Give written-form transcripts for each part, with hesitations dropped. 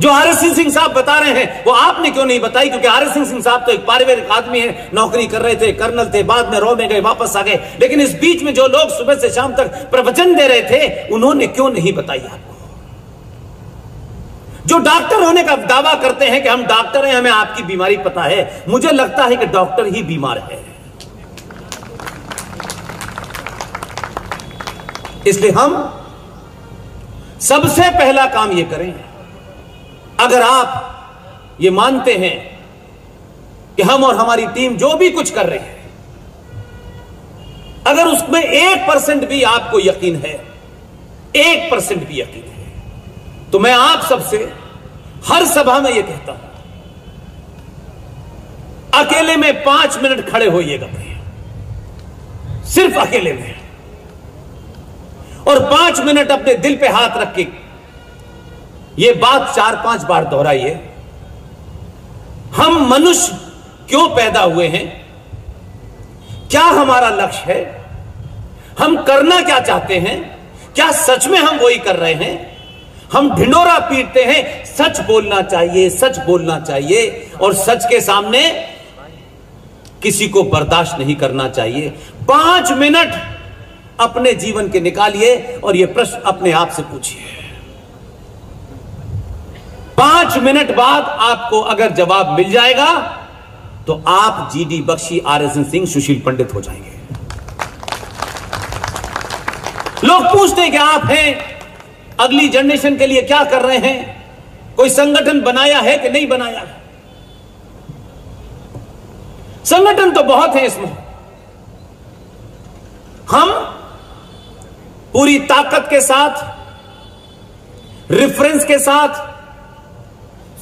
जो आरएस सिंह साहब बता रहे हैं वो आपने क्यों नहीं बताई? क्योंकि आरएस सिंह साहब तो एक पारिवारिक आदमी है, नौकरी कर रहे थे, कर्नल थे, बाद में रॉ में गए, वापस आ गए। लेकिन इस बीच में जो लोग सुबह से शाम तक प्रवचन दे रहे थे, उन्होंने क्यों नहीं बताई आपको? जो डॉक्टर होने का दावा करते हैं कि हम डॉक्टर हैं, हमें आपकी बीमारी पता है, मुझे लगता है कि डॉक्टर ही बीमार है। इसलिए हम सबसे पहला काम यह करें, अगर आप ये मानते हैं कि हम और हमारी टीम जो भी कुछ कर रहे हैं, अगर उसमें 1% भी आपको यकीन है, 1% भी यकीन है, तो मैं आप सबसे हर सभा में यह कहता हूं, अकेले में 5 मिनट खड़े होइएगा, सिर्फ अकेले में, और 5 मिनट अपने दिल पे हाथ रख के यह बात 4-5 बार दोहराइए, हम मनुष्य क्यों पैदा हुए हैं, क्या हमारा लक्ष्य है, हम करना क्या चाहते हैं, क्या सच में हम वही कर रहे हैं? हम ढिंडोरा पीटते हैं, सच बोलना चाहिए, सच बोलना चाहिए, और सच के सामने किसी को बर्दाश्त नहीं करना चाहिए। 5 मिनट अपने जीवन के निकालिए और यह प्रश्न अपने आप से पूछिए। 5 मिनट बाद आपको अगर जवाब मिल जाएगा तो आप जीडी बख्शी, आरएस सिंह, सुशील पंडित हो जाएंगे। लोग पूछते हैं कि आप हैं, अगली जनरेशन के लिए क्या कर रहे हैं, कोई संगठन बनाया है कि नहीं बनाया? संगठन तो बहुत है इसमें। हम पूरी ताकत के साथ, रेफरेंस के साथ,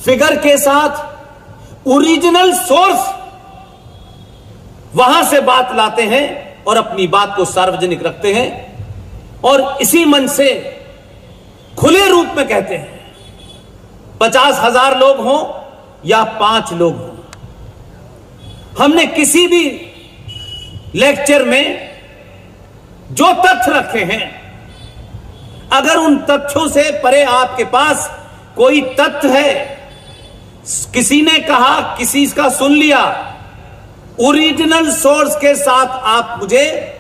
फिगर के साथ, ओरिजिनल सोर्स वहां से बात लाते हैं और अपनी बात को सार्वजनिक रखते हैं, और इसी मन से खुले रूप में कहते हैं, 50,000 लोग हों या 5 लोग हों। हमने किसी भी लेक्चर में जो तथ्य रखे हैं, अगर उन तथ्यों से परे आपके पास कोई तथ्य है, किसी ने कहा, किसी का सुन लिया, ओरिजिनल सोर्स के साथ आप मुझे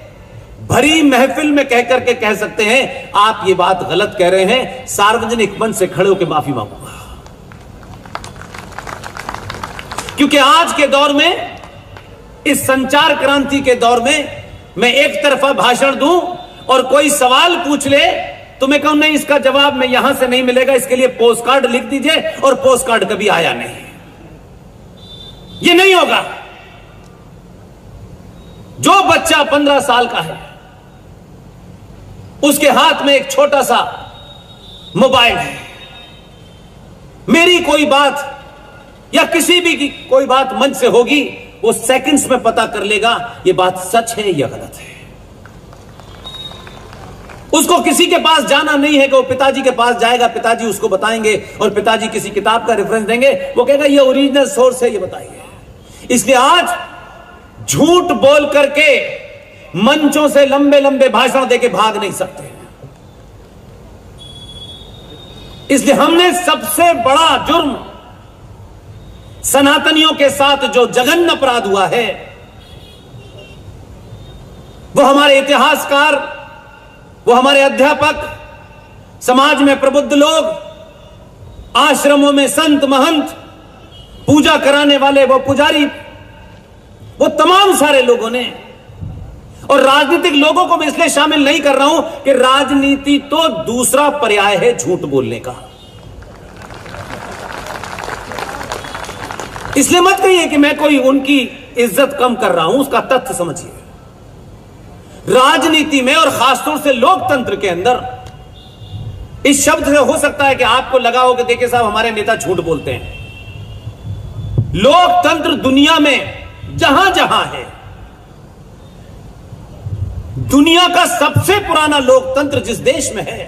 भरी महफिल में कह करके कह सकते हैं आप ये बात गलत कह रहे हैं, सार्वजनिक मंच से खड़े होकर माफी मांगूंगा। क्योंकि आज के दौर में, इस संचार क्रांति के दौर में, मैं एक तरफा भाषण दूं और कोई सवाल पूछ ले तो मैं कहूं नहीं, इसका जवाब मैं यहां से नहीं मिलेगा, इसके लिए पोस्ट कार्ड लिख दीजिए, और पोस्ट कार्ड कभी आया नहीं। यह नहीं होगा। जो बच्चा 15 साल का है, उसके हाथ में एक छोटा सा मोबाइल है, मेरी कोई बात या किसी भी की कोई बात मंच से होगी, वो सेकंड्स में पता कर लेगा ये बात सच है या गलत है। उसको किसी के पास जाना नहीं है कि वो पिताजी के पास जाएगा, पिताजी उसको बताएंगे, और पिताजी किसी किताब का रेफरेंस देंगे, वो कहेगा ये ओरिजिनल सोर्स है, ये बताइए। इसलिए आज झूठ बोल करके मंचों से लंबे लंबे भाषण देके भाग नहीं सकते। इसलिए हमने सबसे बड़ा जुर्म सनातनियों के साथ जो जघन्य अपराध हुआ है, वो हमारे इतिहासकार, वो हमारे अध्यापक, समाज में प्रबुद्ध लोग, आश्रमों में संत महंत, पूजा कराने वाले वो पुजारी, वो तमाम सारे लोगों ने, और राजनीतिक लोगों को मैं इसलिए शामिल नहीं कर रहा हूं कि राजनीति तो दूसरा पर्याय है झूठ बोलने का। इसलिए मत कहिए कि मैं कोई उनकी इज्जत कम कर रहा हूं, उसका तथ्य समझिए। राजनीति में और खासतौर से लोकतंत्र के अंदर इस शब्द से हो सकता है कि आपको लगा हो कि देखिए साहब हमारे नेता झूठ बोलते हैं। लोकतंत्र दुनिया में जहां जहां है, दुनिया का सबसे पुराना लोकतंत्र जिस देश में है,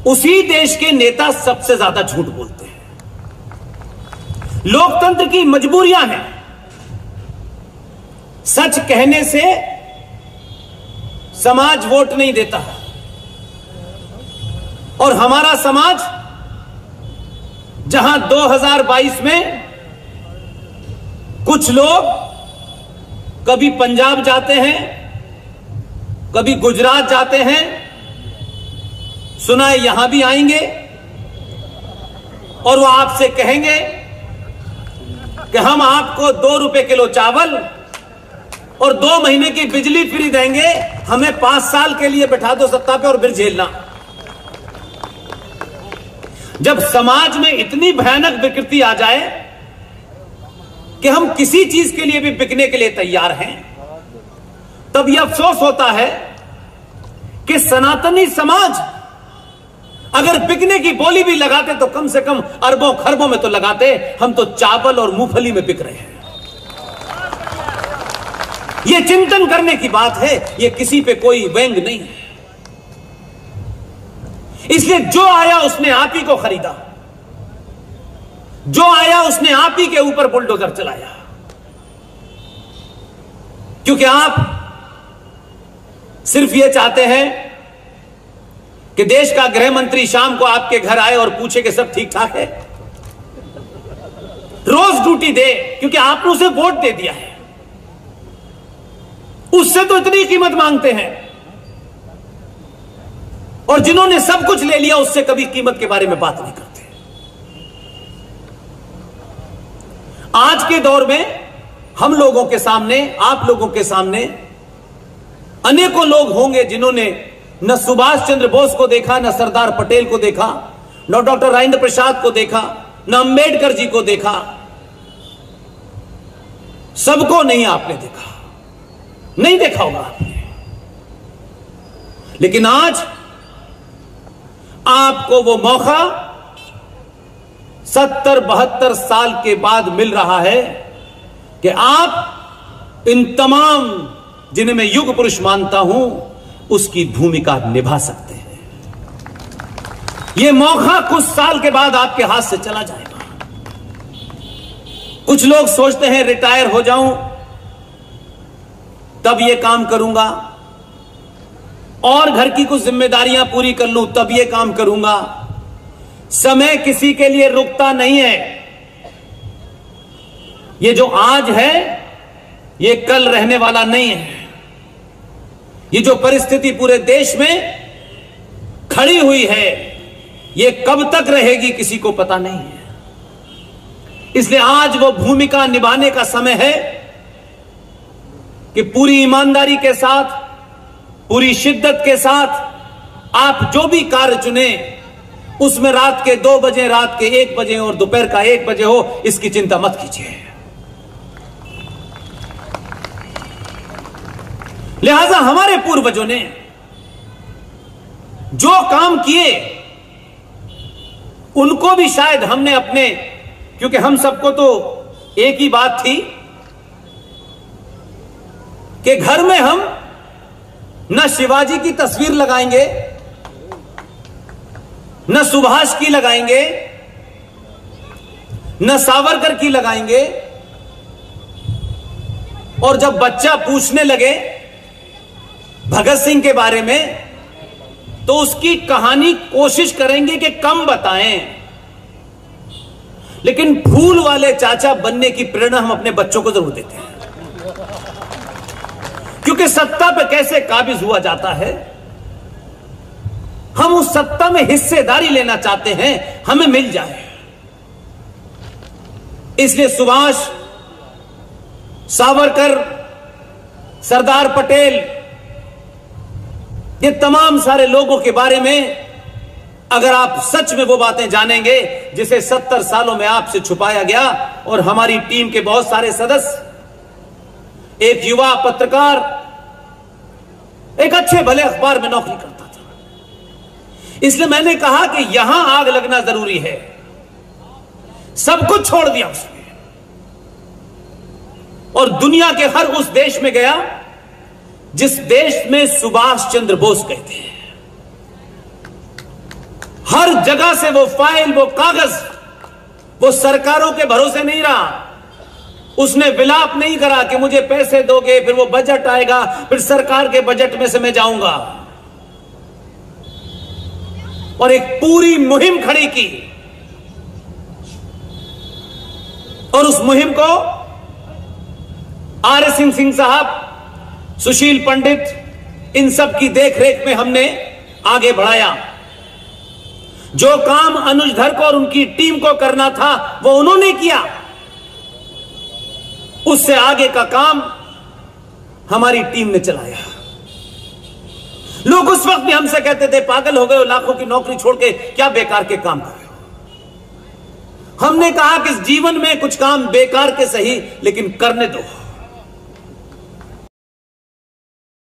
उसी देश के नेता सबसे ज्यादा झूठ बोलते हैं। लोकतंत्र की मजबूरियां हैं। सच कहने से समाज वोट नहीं देता, और हमारा समाज जहां 2022 में कुछ लोग कभी पंजाब जाते हैं, कभी गुजरात जाते हैं, सुना है यहां भी आएंगे और वो आपसे कहेंगे कि हम आपको 2 रुपए किलो चावल और 2 महीने की बिजली फ्री देंगे, हमें 5 साल के लिए बैठा दो सत्ता पे और फिर झेलना। जब समाज में इतनी भयानक विकृति आ जाए कि हम किसी चीज के लिए भी बिकने के लिए तैयार हैं, तब यह अफसोस होता है कि सनातनी समाज अगर बिकने की बोली भी लगाते तो कम से कम अरबों खरबों में तो लगाते। हम तो चावल और मूंगफली में बिक रहे हैं। यह चिंतन करने की बात है, यह किसी पे कोई व्यंग नहीं है। इसलिए जो आया उसने आप ही को खरीदा, जो आया उसने आप ही के ऊपर बुलडोजर चलाया, क्योंकि आप सिर्फ यह चाहते हैं कि देश का गृह मंत्री शाम को आपके घर आए और पूछे कि सब ठीक ठाक है, रोज ड्यूटी दे, क्योंकि आपने उसे वोट दे दिया है। उससे तो इतनी कीमत मांगते हैं, और जिन्होंने सब कुछ ले लिया उससे कभी कीमत के बारे में बात नहीं करते। आज के दौर में हम लोगों के सामने, आप लोगों के सामने अनेकों लोग होंगे जिन्होंने न सुभाष चंद्र बोस को देखा, न सरदार पटेल को देखा, न डॉक्टर राजेंद्र प्रसाद को देखा, न अंबेडकर जी को देखा। सबको नहीं आपने देखा, नहीं देखा होगा आपने। लेकिन आज आपको वो मौका 70-72 साल के बाद मिल रहा है कि आप इन तमाम, जिन्हें मैं युग पुरुष मानता हूं, उसकी भूमिका निभा सकते हैं। यह मौका कुछ साल के बाद आपके हाथ से चला जाएगा। कुछ लोग सोचते हैं रिटायर हो जाऊं तब यह काम करूंगा, और घर की कुछ जिम्मेदारियां पूरी कर लूं तब यह काम करूंगा। समय किसी के लिए रुकता नहीं है। यह जो आज है यह कल रहने वाला नहीं है। ये जो परिस्थिति पूरे देश में खड़ी हुई है, यह कब तक रहेगी किसी को पता नहीं है। इसलिए आज वो भूमिका निभाने का समय है कि पूरी ईमानदारी के साथ, पूरी शिद्दत के साथ आप जो भी कार्य चुने, उसमें रात के 2 बजे, रात के 1 बजे और दोपहर का 1 बजे हो, इसकी चिंता मत कीजिए। लिहाजा हमारे पूर्वजों ने जो काम किए उनको भी शायद हमने अपने, क्योंकि हम सबको तो एक ही बात थी कि घर में हम न शिवाजी की तस्वीर लगाएंगे, न सुभाष की लगाएंगे, न सावरकर की लगाएंगे। और जब बच्चा पूछने लगे भगत सिंह के बारे में तो उसकी कहानी कोशिश करेंगे कि कम बताएं, लेकिन फूल वाले चाचा बनने की प्रेरणा हम अपने बच्चों को जरूर देते हैं। क्योंकि सत्ता पे कैसे काबिज हुआ जाता है, हम उस सत्ता में हिस्सेदारी लेना चाहते हैं, हमें मिल जाए। इसलिए सुभाष, सावरकर, सरदार पटेल, ये तमाम सारे लोगों के बारे में अगर आप सच में वो बातें जानेंगे जिसे 70 सालों में आपसे छुपाया गया। और हमारी टीम के बहुत सारे सदस्य, एक युवा पत्रकार, एक अच्छे भले अखबार में नौकरी करता था। इसलिए मैंने कहा कि यहां आग लगना जरूरी है। सब कुछ छोड़ दिया उसने और दुनिया के हर उस देश में गया जिस देश में सुभाष चंद्र बोस गए थे। हर जगह से वो फाइल, वो कागज, वो सरकारों के भरोसे नहीं रहा। उसने विलाप नहीं करा कि मुझे पैसे दोगे, फिर वो बजट आएगा, फिर सरकार के बजट में से मैं जाऊंगा। और एक पूरी मुहिम खड़ी की और उस मुहिम को RS सिंह साहब, सुशील पंडित, इन सब की देखरेख में हमने आगे बढ़ाया। जो काम अनुज धर को और उनकी टीम को करना था वो उन्होंने किया। उससे आगे का काम हमारी टीम ने चलाया। लोग उस वक्त भी हमसे कहते थे, पागल हो गए हो, लाखों की नौकरी छोड़ के क्या बेकार के काम कर रहे हो। हमने कहा कि इस जीवन में कुछ काम बेकार के सही, लेकिन करने दो।